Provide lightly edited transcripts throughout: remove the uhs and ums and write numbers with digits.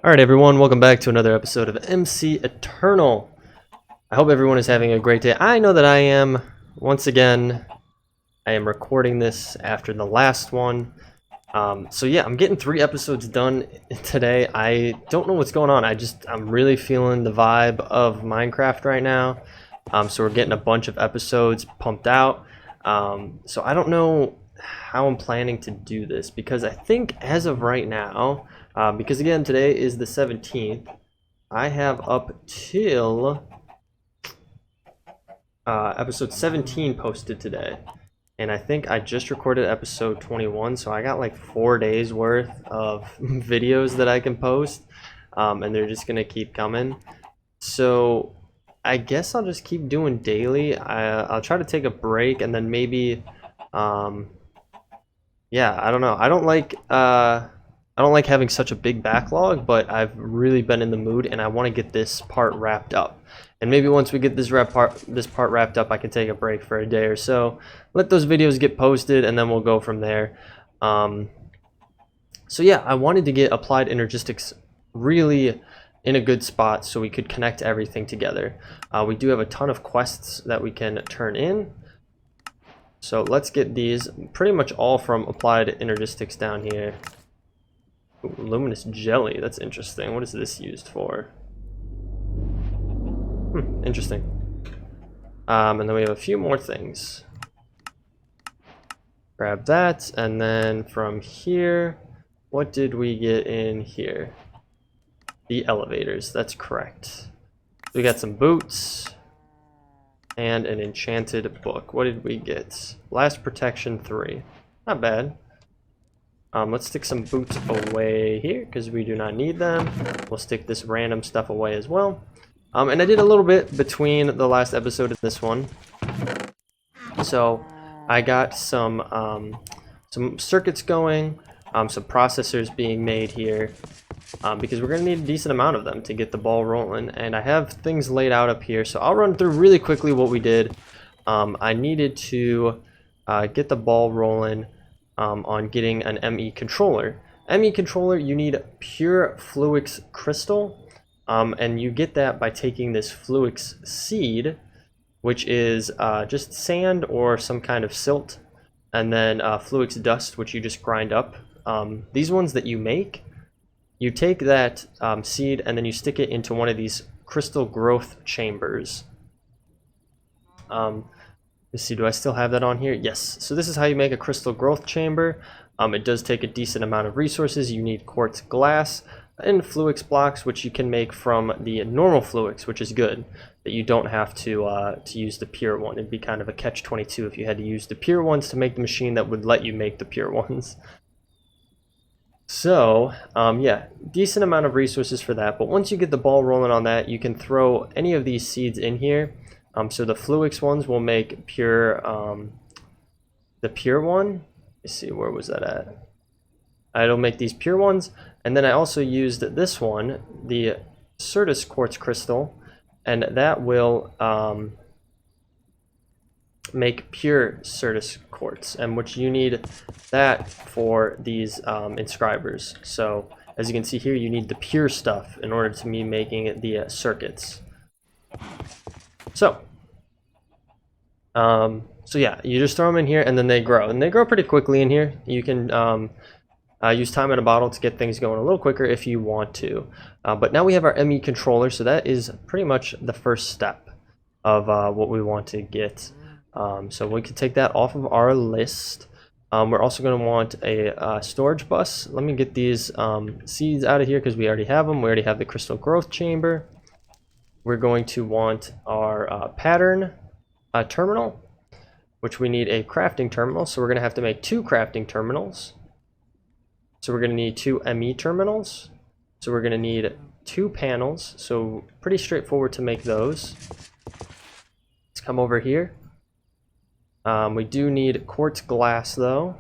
Alright everyone, welcome back to another episode of MC Eternal. I hope everyone is having a great day. I know that I am. Once again, I am recording this after the last one. So yeah, I'm getting 3 episodes done today. I don't know what's going on. I'm really feeling the vibe of Minecraft right now. So we're getting a bunch of episodes pumped out. So I don't know how I'm planning to do this, because I think as of right now, because again today is the 17th, I have up till episode 17 posted today, and I think I just recorded episode 21, so I got like 4 days worth of videos that I can post, and they're just gonna keep coming. So I guess I'll just keep doing daily. I'll try to take a break, and then maybe yeah, I don't know. I don't like having such a big backlog, but I've really been in the mood and I want to get this part wrapped up. And maybe once we get this part wrapped up, I can take a break for a day or so, let those videos get posted, and then we'll go from there. So yeah, I wanted to get applied energistics really in a good spot so we could connect everything together. We do have a ton of quests that we can turn in. So let's get these pretty much all from applied energistics down here. Ooh, luminous jelly, that's interesting. What is this used for? Interesting. And then we have a few more things. Grab that, and then from here, what did we get in here? The elevators, that's correct. We got some boots and an enchanted book. What did we get? Blast protection 3. Not bad. Let's stick some boots away here because we do not need them. We'll stick this random stuff away as well. And I did a little bit between the last episode and this one. So I got some circuits going, some processors being made here, because we're going to need a decent amount of them to get the ball rolling. And I have things laid out up here, so I'll run through really quickly what we did. I needed to get the ball rolling on getting an ME controller. ME controller, you need pure Fluix crystal, and you get that by taking this Fluix seed, which is just sand or some kind of silt, and then Fluix dust, which you just grind up. These ones that you make, you take that seed and then you stick it into one of these crystal growth chambers. Let's see, do I still have that on here? Yes. So this is how you make a crystal growth chamber. It does take a decent amount of resources. You need quartz glass and Fluix blocks, which you can make from the normal Fluix, which is good, that you don't have to use the pure one. It'd be kind of a catch-22 if you had to use the pure ones to make the machine that would let you make the pure ones. So, yeah, decent amount of resources for that. But once you get the ball rolling on that, you can throw any of these seeds in here. So the Fluix ones will make pure, the pure one. Let's see, where was that at? It'll make these pure ones. And then I also used this one, the Certus quartz crystal, and that will make pure Certus quartz, and which you need that for these inscribers. So as you can see here, you need the pure stuff in order to be making the circuits. So yeah, you just throw them in here and then they grow, and they grow pretty quickly in here. You can use time in a bottle to get things going a little quicker if you want to. But now we have our ME controller, so that is pretty much the first step of what we want to get. So we can take that off of our list. We're also going to want a storage bus. Let me get these seeds out of here because we already have them. We already have the crystal growth chamber. We're going to want our pattern terminal, which we need a crafting terminal. So we're going to have to make 2 crafting terminals. So we're going to need 2 ME terminals. So we're going to need 2 panels. So pretty straightforward to make those. Let's come over here. We do need quartz glass though,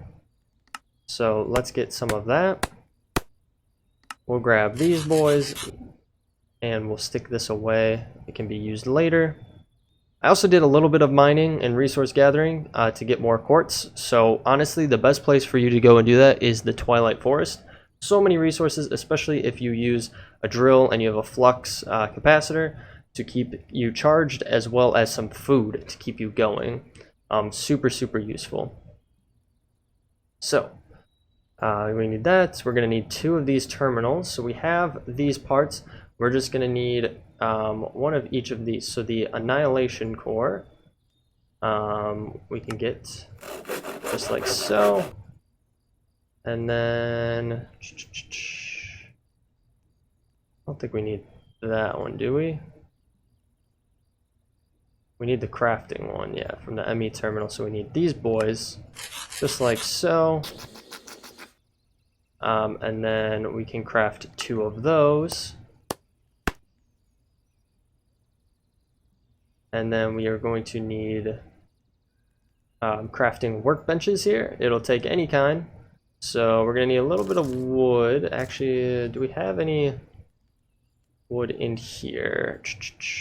so let's get some of that. We'll grab these boys and we'll stick this away. It can be used later. I also did a little bit of mining and resource gathering to get more quartz. So honestly, the best place for you to go and do that is the Twilight Forest. So many resources, especially if you use a drill and you have a flux capacitor to keep you charged, as well as some food to keep you going. Super useful. So we need that. We're going to need 2 of these terminals. So we have these parts. We're just going to need 1 of each of these. So the annihilation core, we can get just like so. And then I don't think we need that one, do we? We need the crafting one, yeah, from the ME terminal. So we need these boys, just like so. And then we can craft 2 of those. And then we are going to need crafting workbenches here. It'll take any kind. So we're going to need a little bit of wood. Actually, do we have any wood in here?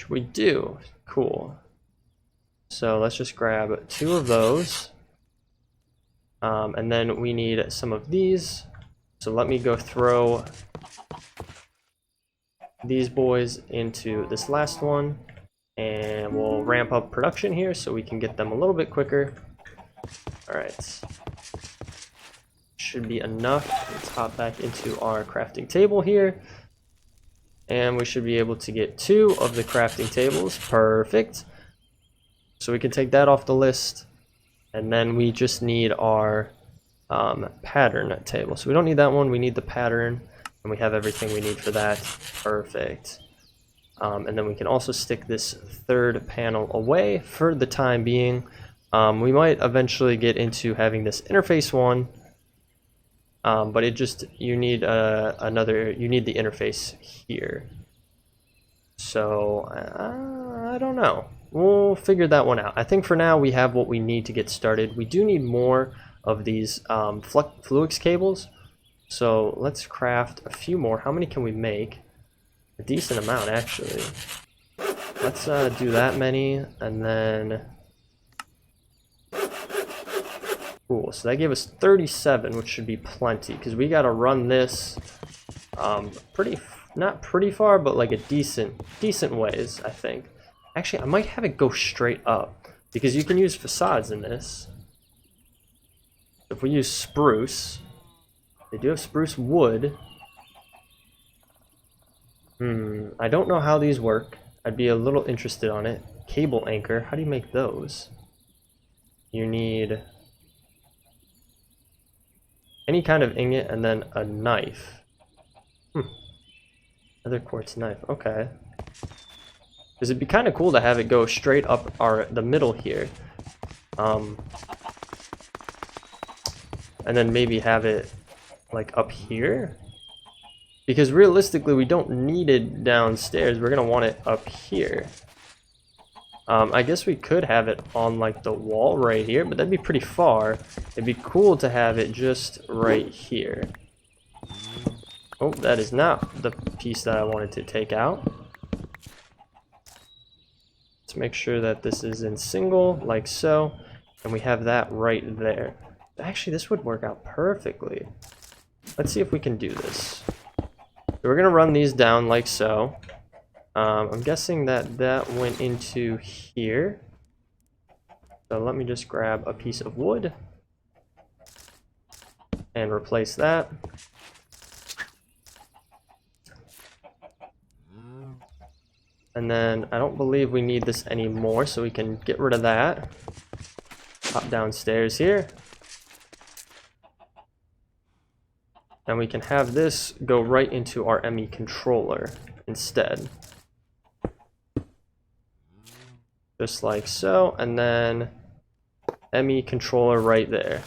We do. Cool. So let's just grab 2 of those. And then we need some of these. So let me go throw these boys into this last one. And we'll ramp up production here so we can get them a little bit quicker. Alright. Should be enough. Let's hop back into our crafting table here. And we should be able to get 2 of the crafting tables. Perfect. So we can take that off the list. And then we just need our pattern table. So we don't need that one. We need the pattern. And we have everything we need for that. Perfect. And then we can also stick this 3rd panel away for the time being. We might eventually get into having this interface one. But it just, you need the interface here. So, I don't know. We'll figure that one out. I think for now we have what we need to get started. We do need more of these Fluix cables. So let's craft a few more. How many can we make? A decent amount, actually. Let's do that many, and then... Cool, so that gave us 37, which should be plenty, because we got to run this not pretty far, but like a decent ways, I think. Actually, I might have it go straight up, because you can use facades in this. If we use spruce, they do have spruce wood. I don't know how these work. I'd be a little interested on it. Cable anchor, how do you make those? You need any kind of ingot and then a knife. Another quartz knife, okay. Because it'd be kind of cool to have it go straight up the middle here. And then maybe have it like up here. Because realistically, we don't need it downstairs. We're going to want it up here. I guess we could have it on like the wall right here, but that'd be pretty far. It'd be cool to have it just right here. Oh, that is not the piece that I wanted to take out. Let's make sure that this is in single, like so. And we have that right there. Actually, this would work out perfectly. Let's see if we can do this. We're going to run these down like so. I'm guessing that went into here. So let me just grab a piece of wood and replace that. And then I don't believe we need this anymore, so we can get rid of that. Hop downstairs here. And we can have this go right into our ME controller instead. Just like so, and then ME controller right there.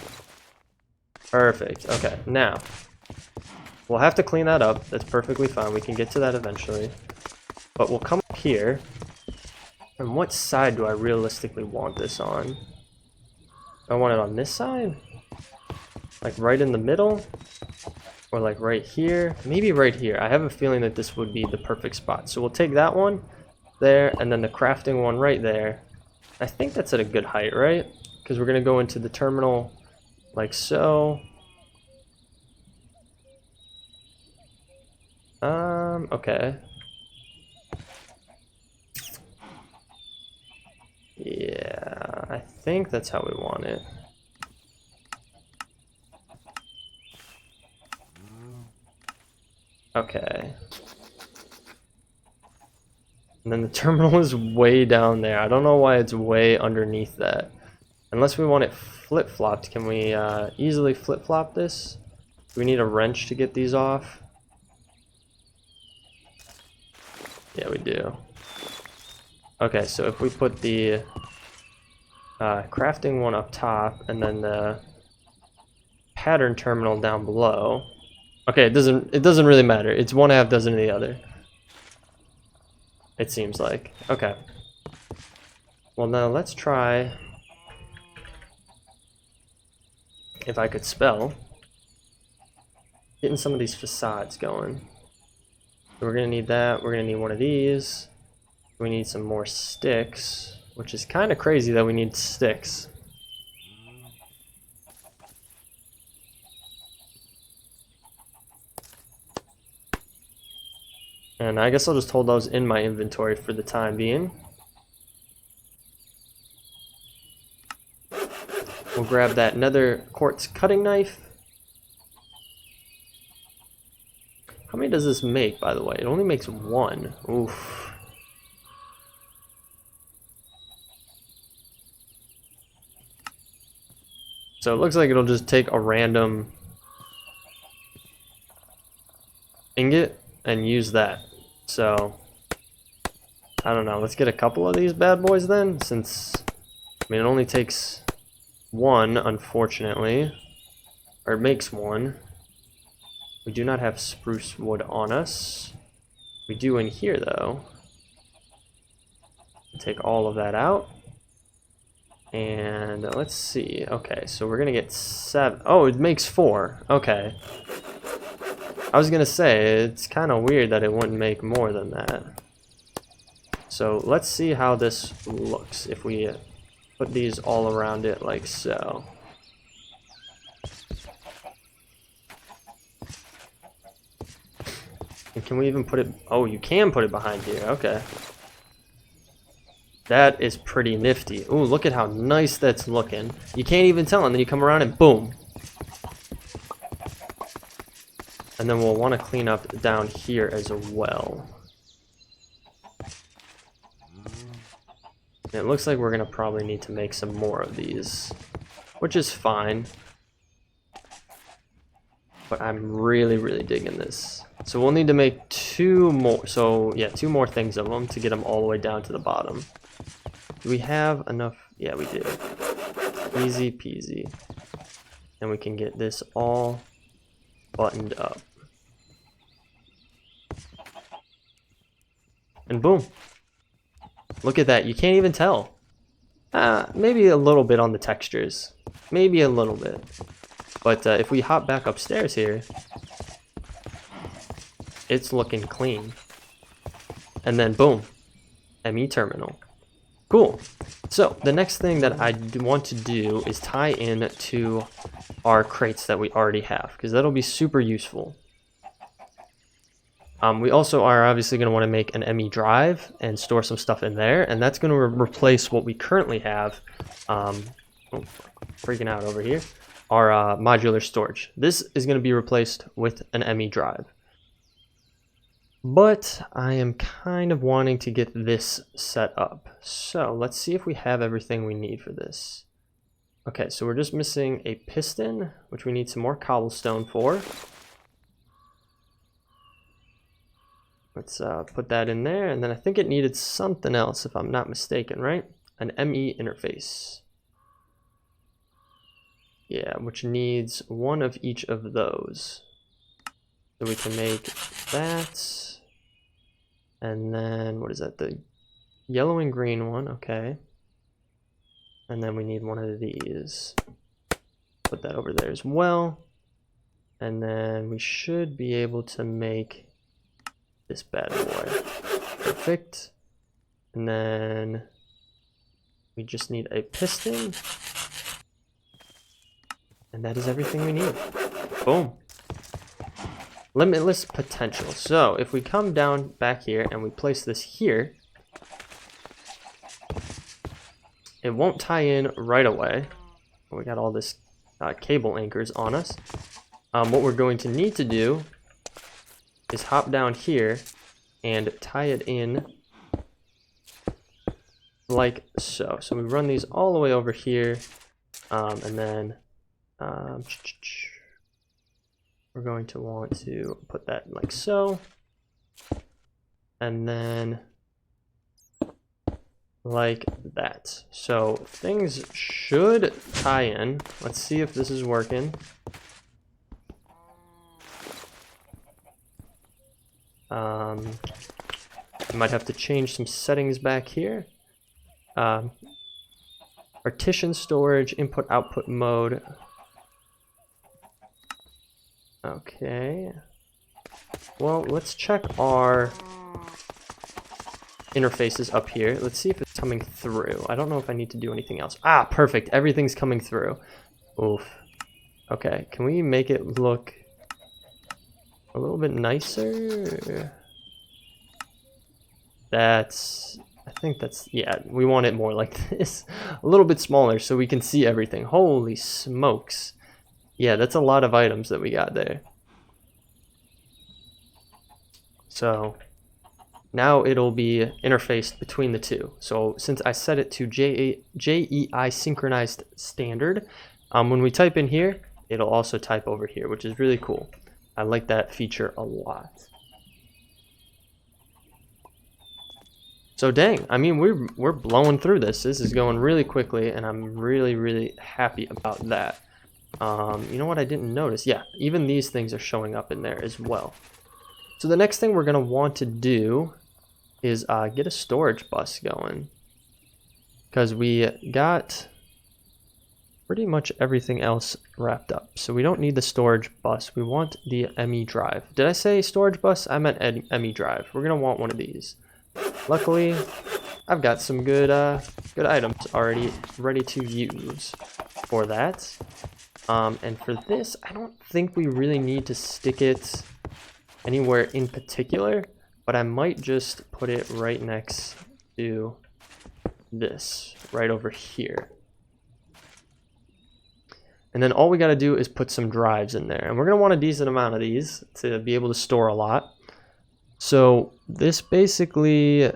Perfect. Okay, now we'll have to clean that up. That's perfectly fine. We can get to that eventually. But we'll come up here. And what side do I realistically want this on? Do I want it on this side? Like right in the middle? Or like right here? Maybe right here. I have a feeling that this would be the perfect spot. So we'll take that one there, and then the crafting one right there. I think that's at a good height, right? Because we're going to go into the terminal like so. Okay. Yeah, I think that's how we want it. Okay. And then the terminal is way down there. I don't know why it's way underneath that. Unless we want it flip-flopped, can we easily flip-flop this? Do we need a wrench to get these off? Yeah, we do. Okay, so if we put the crafting one up top and then the pattern terminal down below. Okay, it doesn't really matter. It's one half dozen of the other. It seems like. Okay. Well, now let's try if I could spell getting some of these facades going. So we're gonna need that. We're gonna need one of these. We need some more sticks, which is kind of crazy that we need sticks. And I guess I'll just hold those in my inventory for the time being. We'll grab that nether quartz cutting knife. How many does this make, by the way? It only makes one. Oof. So it looks like it'll just take a random ingot and use that. So, I don't know. Let's get a couple of these bad boys then, since, I mean, it only takes one, unfortunately. Or it makes one. We do not have spruce wood on us. We do in here, though. Take all of that out. And let's see. Okay, so we're gonna get 7. Oh, it makes 4. Okay. I was gonna say, it's kind of weird that it wouldn't make more than that. So let's see how this looks if we put these all around it like so. And can we even put it? Oh, you can put it behind here. Okay. That is pretty nifty. Ooh, look at how nice that's looking. You can't even tell, and then you come around and boom. And then we'll want to clean up down here as well. And it looks like we're going to probably need to make some more of these, which is fine. But I'm really, really digging this. So we'll need to make 2 more. So yeah, 2 more things of them to get them all the way down to the bottom. Do we have enough? Yeah, we do. Easy peasy. And we can get this all buttoned up. And boom. Look at that. You can't even tell. Maybe a little bit on the textures. Maybe a little bit. But if we hop back upstairs here, it's looking clean. And then boom. ME terminal. Cool. So the next thing that I want to do is tie in to our crates that we already have, because that'll be super useful. We also are obviously going to want to make an ME drive and store some stuff in there, and that's going to replace what we currently have. Freaking out over here. Our modular storage. This is going to be replaced with an ME drive. But I am kind of wanting to get this set up. So let's see if we have everything we need for this. Okay, so we're just missing a piston, which we need some more cobblestone for. Let's put that in there, and then I think it needed something else, if I'm not mistaken, right? An ME interface. Yeah, which needs one of each of those. So we can make that. And then, what is that? The yellow and green one, okay. And then we need one of these. Put that over there as well. And then we should be able to make this bad boy. Perfect. And then we just need a piston. And that is everything we need. Boom. limitless potential. So if we come down back here and we place this here, it won't tie in right away. We got all this cable anchors on us. What we're going to need to do is hop down here and tie it in like so. So we run these all the way over here, and then we're going to want to put that like so, and then like that. So things should tie in. Let's see if this is working. I might have to change some settings back here. Partition storage, input output mode. Okay. Well, let's check our interfaces up here. Let's see if it's coming through. I don't know if I need to do anything else. Ah, perfect. Everything's coming through. Oof. Okay, can we make it look a little bit nicer? I think that's, yeah, we want it more like this. A little bit smaller so we can see everything. Holy smokes. Yeah, that's a lot of items that we got there. So now it'll be interfaced between the two. So since I set it to JEI synchronized standard, when we type in here, it'll also type over here, which is really cool. I like that feature a lot. So dang, I mean, we're blowing through this. This is going really quickly, and I'm really happy about that. You know what I didn't notice? Yeah, even these things are showing up in there as well. So the next thing we're gonna want to do is get a storage bus going, because we got pretty much everything else wrapped up. So we don't need the storage bus. We want the ME drive. Did I say storage bus? I meant ME drive. We're gonna want one of these. Luckily, I've got some good items already ready to use for that. And for this, I don't think we really need to stick it anywhere in particular, but I might just put it right next to this, right over here. And then all we got to do is put some drives in there, and we're going to want a decent amount of these to be able to store a lot. So this basically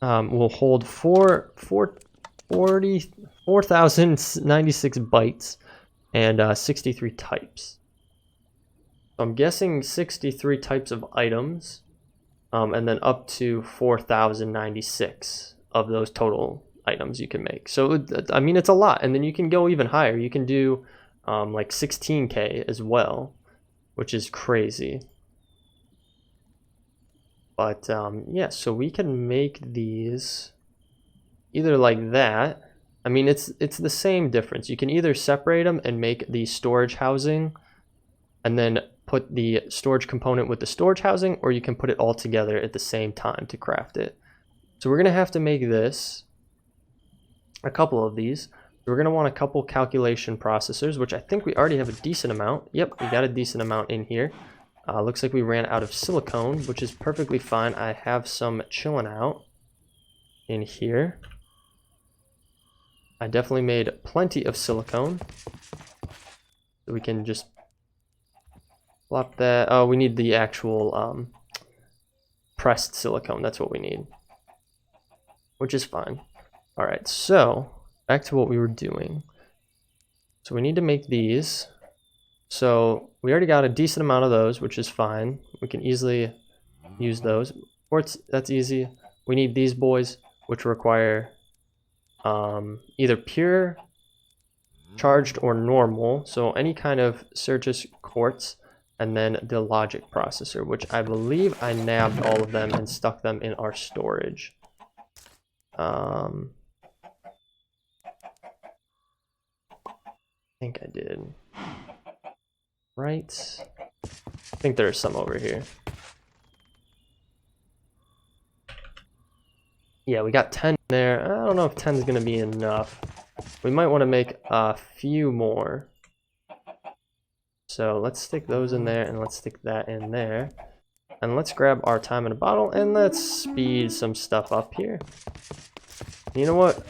will hold 4,096 bytes and 63 types. So I'm guessing 63 types of items, and then up to 4,096 of those total items you can make. So I mean, it's a lot, and then you can go even higher. You can do like 16K as well, which is crazy. But yeah, so we can make these either like that. I mean, it's the same difference. You can either separate them and make the storage housing and then put the storage component with the storage housing, or you can put it all together at the same time to craft it. So we're gonna have to make this, a couple of these. We're gonna want a couple calculation processors, which I think we already have a decent amount. Yep, we got a decent amount in here. Looks like we ran out of silicone, which is perfectly fine. I have some chilling out in here. I definitely made plenty of silicone. So we can just plop that. Oh, we need the actual pressed silicone. That's what we need, which is fine. All right, so back to what we were doing. So we need to make these. So we already got a decent amount of those, which is fine. We can easily use those. Quartz, that's easy. We need these boys, which require either pure, charged, or normal. So any kind of Surges quartz, and then the logic processor, which I believe I nabbed all of them and stuck them in our storage. I think I did. Right? I think there's some over here. Yeah, we got 10 there. I don't know if 10 is going to be enough. We might want to make a few more. So let's stick those in there, and let's stick that in there. And let's grab our time in a bottle, and let's speed some stuff up here. You know what?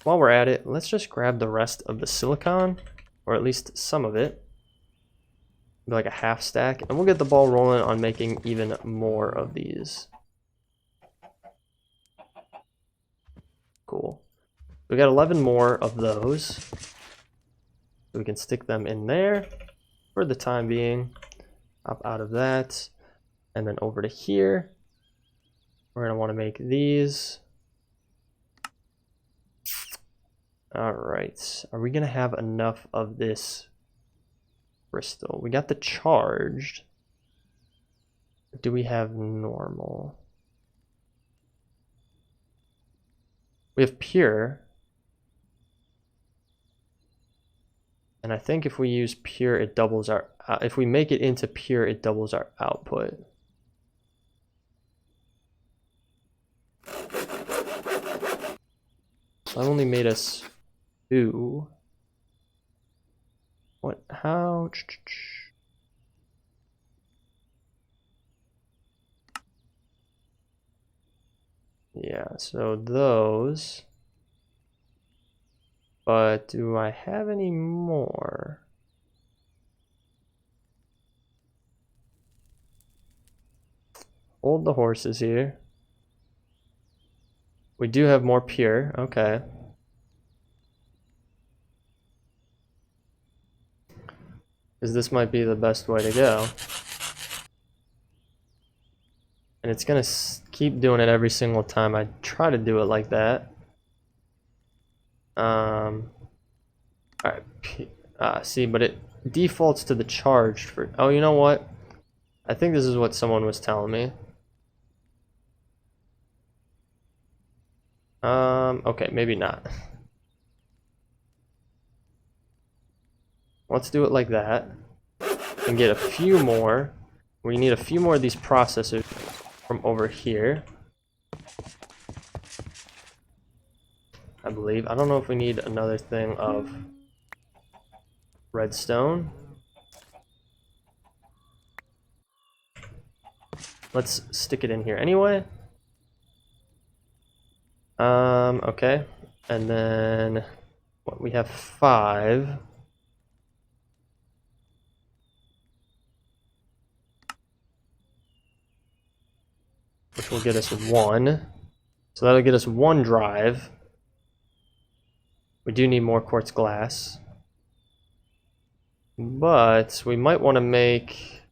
While we're at it, let's just grab the rest of the silicon, or at least some of it. Like a half stack, and we'll get the ball rolling on making even more of these. Cool. We got 11 more of those. So we can stick them in there for the time being. Up out of that. And then over to here. We're going to want to make these. Alright. Are we going to have enough of this crystal? We got the charged. Do we have normal? We have pure. And I think if we use pure, it doubles our... if we make it into pure, it doubles our output. That only made us 2. What? How? Yeah, so those... But do I have any more? Hold the horses here. We do have more pure, okay. Because this might be the best way to go. And it's gonna keep doing it every single time I try to do it like that. Alright, see, but it defaults to the charged for... Oh, you know what? I think this is what someone was telling me. Okay, maybe not. Let's do it like that. And get a few more. We need a few more of these processors from over here. I believe. I don't know if we need another thing of redstone. Let's stick it in here anyway. Okay. And then what, we have 5. Which will get us 1. So that'll get us 1 drive. We do need more quartz glass. But we might want to make...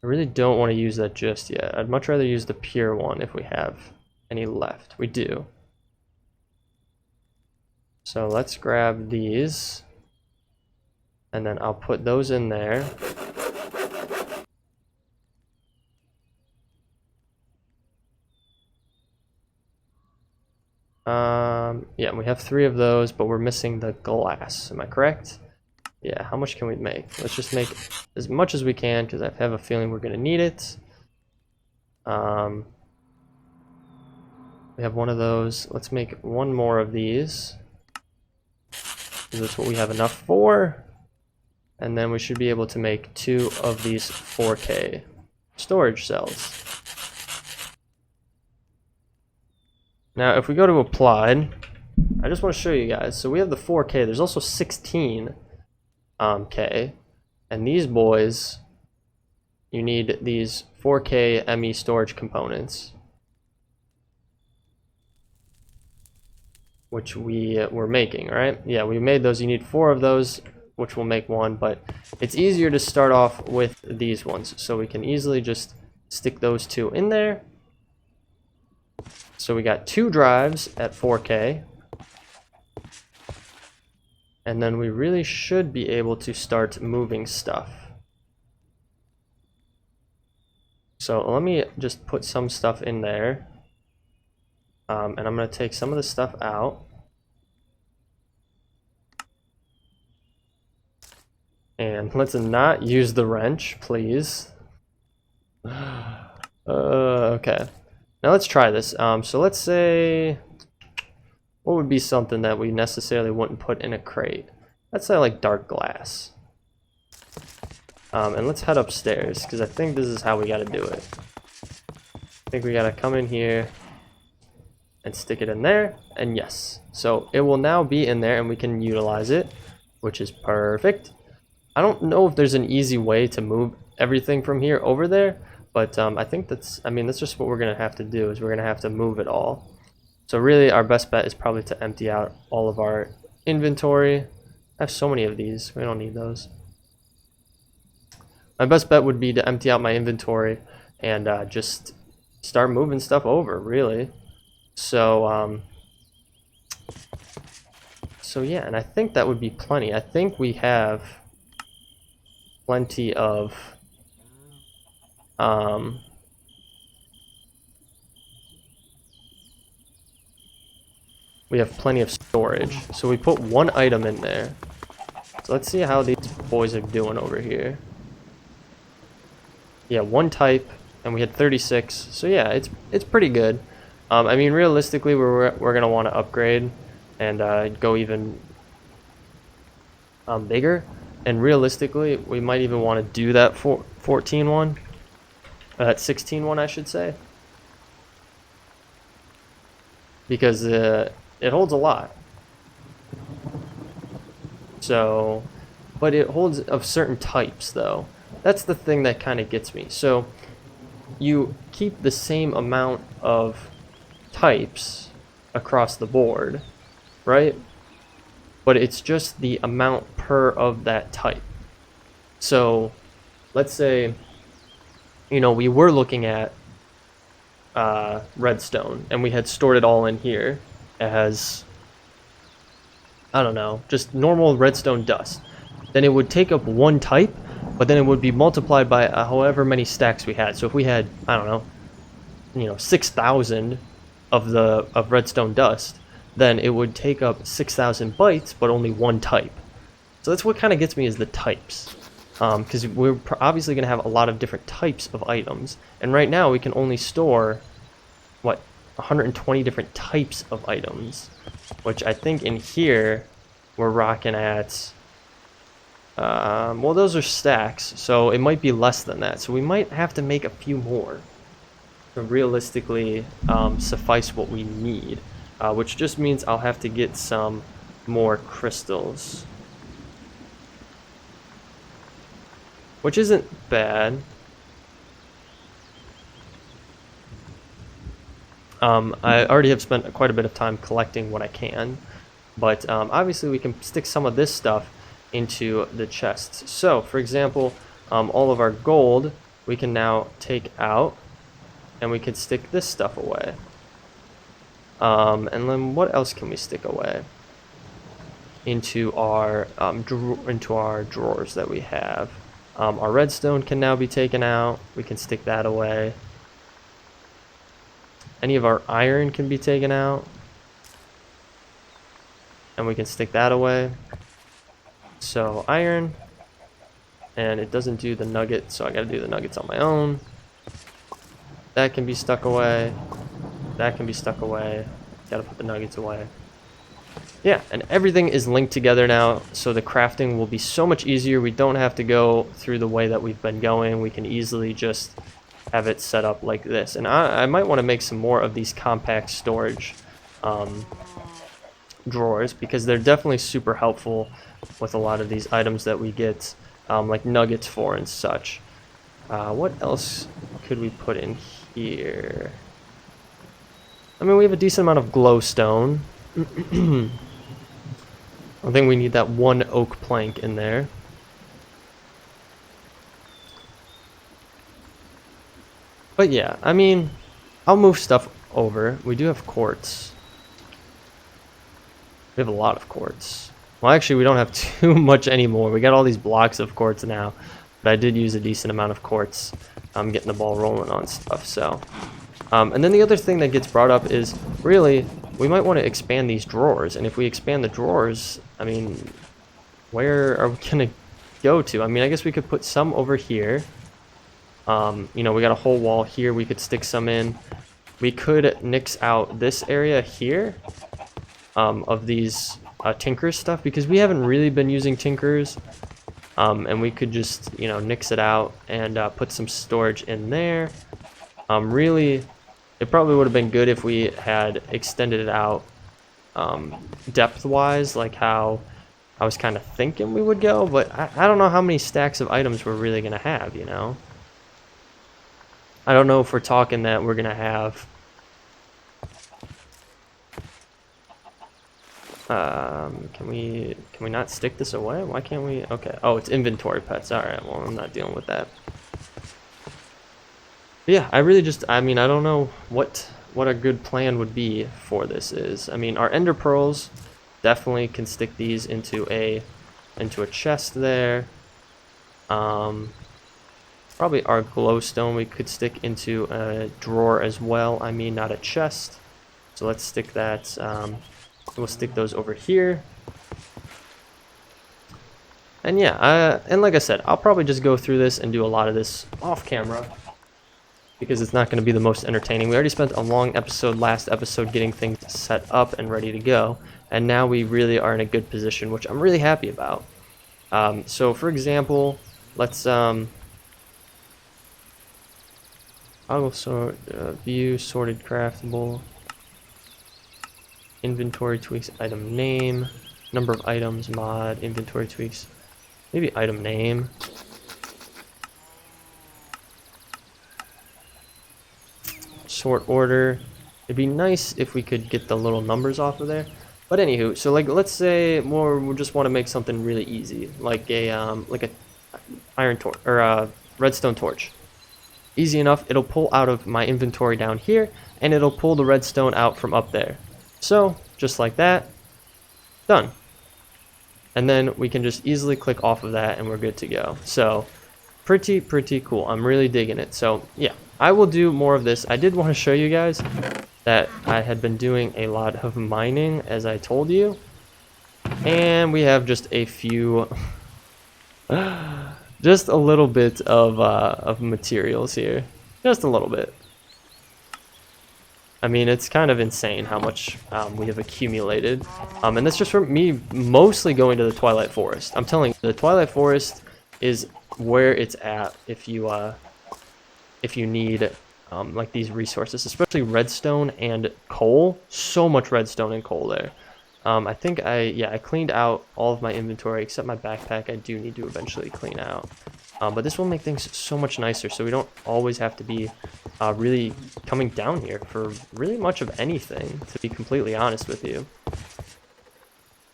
I really don't want to use that just yet. I'd much rather use the pure one if we have any left. We do. So let's grab these. And then I'll put those in there. Yeah, we have 3 of those, but we're missing the glass. Am I correct? Yeah, how much can we make? Let's just make as much as we can, because I have a feeling we're going to need it. We have 1 of those. Let's make 1 more of these, because that's what we have enough for. And then we should be able to make 2 of these 4K storage cells. Now, if we go to applied, I just want to show you guys. So we have the 4K. There's also 16K. And these boys, you need these 4K ME storage components, which we were making, right? Yeah, we made those. You need 4 of those, which will make 1, but it's easier to start off with these ones. So we can easily just stick those 2 in there. So we got 2 drives at 4K. And then we really should be able to start moving stuff. So let me just put some stuff in there. And I'm going to take some of the stuff out. And let's not use the wrench, please. Okay. Now let's try this. So let's say what would be something that we necessarily wouldn't put in a crate? Let's say like dark glass. And let's head upstairs, because I think this is how we got to do it. I think we got to come in here and stick it in there, and yes. So it will now be in there and we can utilize it, which is perfect. I don't know if there's an easy way to move everything from here over there, but I think that's just what we're going to have to do, is we're going to have to move it all. So really our best bet is probably to empty out all of our inventory. I have so many of these, we don't need those. My best bet would be to empty out my inventory and just start moving stuff over, really. So yeah, and I think that would be plenty. I think we have plenty of storage. So we put one item in there. So let's see how these boys are doing over here. Yeah, one type, and we had 36. So yeah, it's pretty good. I mean, realistically, we're gonna want to upgrade and go even bigger. And realistically, we might even want to do that 14 one, that 16 one, I should say, because it holds a lot. So, but it holds of certain types though. That's the thing that kind of gets me. So you keep the same amount of types across the board, right? But it's just the amount per of that type. So let's say, you know, we were looking at redstone and we had stored it all in here as, I don't know, just normal redstone dust. Then it would take up one type, but then it would be multiplied by however many stacks we had. So if we had, I don't know, you know, 6,000 of redstone dust, then it would take up 6,000 bytes, but only one type. So that's what kind of gets me, is the types, because we're obviously going to have a lot of different types of items, and right now we can only store what, 120 different types of items, which I think in here we're rocking at. Well, those are stacks, so it might be less than that. So we might have to make a few more to realistically suffice what we need, which just means I'll have to get some more crystals, which isn't bad. I already have spent quite a bit of time collecting what I can, but obviously we can stick some of this stuff into the chests. So for example, all of our gold we can now take out and we can stick this stuff away, and then what else can we stick away into our drawers that we have? Our redstone can now be taken out, we can stick that away. Any of our iron can be taken out and we can stick that away. So iron, and it doesn't do the nugget, so I gotta do the nuggets on my own. That can be stuck away, that can be stuck away, gotta put the nuggets away. Yeah, and everything is linked together now, so the crafting will be so much easier. We don't have to go through the way that we've been going. We can easily just have it set up like this. And I might want to make some more of these compact storage drawers, because they're definitely super helpful with a lot of these items that we get, like nuggets for and such. What else could we put in here? I mean, we have a decent amount of glowstone. I think we need that one oak plank in there. But yeah, I mean, I'll move stuff over. We do have quartz. We have a lot of quartz. Well, actually, we don't have too much anymore. We got all these blocks of quartz now, but I did use a decent amount of quartz. I'm getting the ball rolling on stuff, so. And then the other thing that gets brought up is, really, we might want to expand these drawers. And if we expand the drawers, I mean, where are we going to go to? I mean, I guess we could put some over here. You know, we got a whole wall here. We could stick some in. We could nix out this area here. of these tinker stuff, because we haven't really been using tinkers, and we could just, you know, nix it out and put some storage in there. Really, it probably would have been good if we had extended it out depth-wise, like how I was kind of thinking we would go, but I don't know how many stacks of items we're really going to have, you know? I don't know if we're talking that we're going to have... can we not stick this away? Why can't we? Okay. Oh, it's inventory pets. All right. Well, I'm not dealing with that. But yeah, I mean, I don't know what a good plan would be for this is. I mean, our ender pearls definitely can stick these into a chest there. Probably our glowstone we could stick into a drawer as well. I mean, not a chest. So let's stick that. We'll stick those over here. And yeah, and like I said, I'll probably just go through this and do a lot of this off camera, because it's not going to be the most entertaining. We already spent a long episode last episode getting things set up and ready to go, and now we really are in a good position, which I'm really happy about. So for example, let's I'll sort view sorted craftable, inventory tweaks, item name, number of items, mod, inventory tweaks, maybe item name. Sort order. It'd be nice if we could get the little numbers off of there. But anywho, so like let's say we just want to make something really easy, like a iron torch or a redstone torch. Easy enough. It'll pull out of my inventory down here, and it'll pull the redstone out from up there. So just like that, done. And then we can just easily click off of that, and we're good to go. So pretty cool. I'm really digging it. So yeah, I will do more of this. I did want to show you guys that I had been doing a lot of mining, as I told you, and we have just a few just a little bit of materials here, just a little bit. I mean, it's kind of insane how much we have accumulated, and that's just from me mostly going to the Twilight Forest. I'm telling you, the Twilight Forest is where it's at if you need like these resources, especially redstone and coal. So much redstone and coal there. I think I cleaned out all of my inventory except my backpack. I do need to eventually clean out. But this will make things so much nicer, so we don't always have to be really coming down here for really much of anything, to be completely honest with you.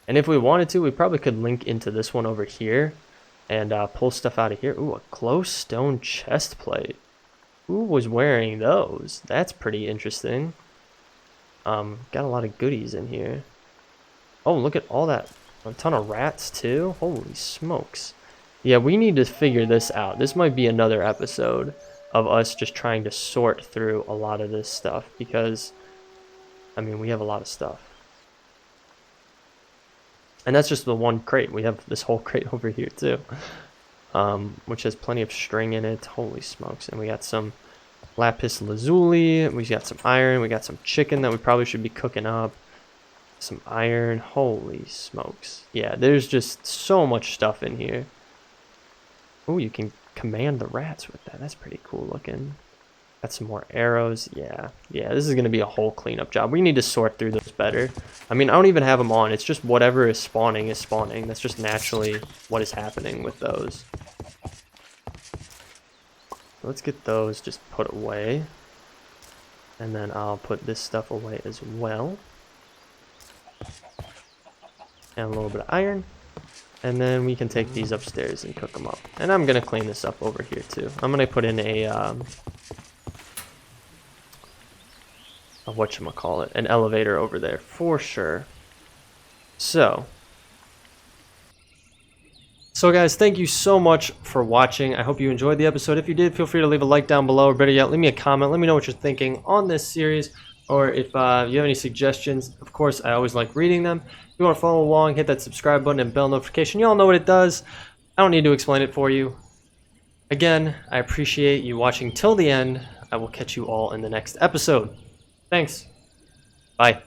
And if we wanted to, we probably could link into this one over here and pull stuff out of here. Ooh, a glowstone chest plate. Who was wearing those? That's pretty interesting. Got a lot of goodies in here. Oh, look at all that. A ton of rats too. Holy smokes. Yeah, we need to figure this out. This might be another episode of us just trying to sort through a lot of this stuff, because I mean, we have a lot of stuff. And that's just the one crate. We have this whole crate over here too, which has plenty of string in it. Holy smokes. And we got some lapis lazuli, we got some iron, we got some chicken that we probably should be cooking up, some iron. Holy smokes. Yeah, there's just so much stuff in here. Oh, you can command the rats with that. That's pretty cool looking. Got some more arrows. Yeah, this is going to be a whole cleanup job. We need to sort through those better. I mean, I don't even have them on. It's just whatever is spawning is spawning. That's just naturally what is happening with those. Let's get those just put away. And then I'll put this stuff away as well. And a little bit of iron. And then we can take these upstairs and cook them up. And I'm going to clean this up over here too. I'm going to put in a whatchamacallit, an elevator over there for sure. So guys, thank you so much for watching. I hope you enjoyed the episode. If you did, feel free to leave a like down below, or better yet, leave me a comment. Let me know what you're thinking on this series, or if you have any suggestions. Of course, I always like reading them. If you want to follow along, hit that subscribe button and bell notification. You all know what it does. I don't need to explain it for you. Again, I appreciate you watching till the end. I will catch you all in the next episode. Thanks. Bye.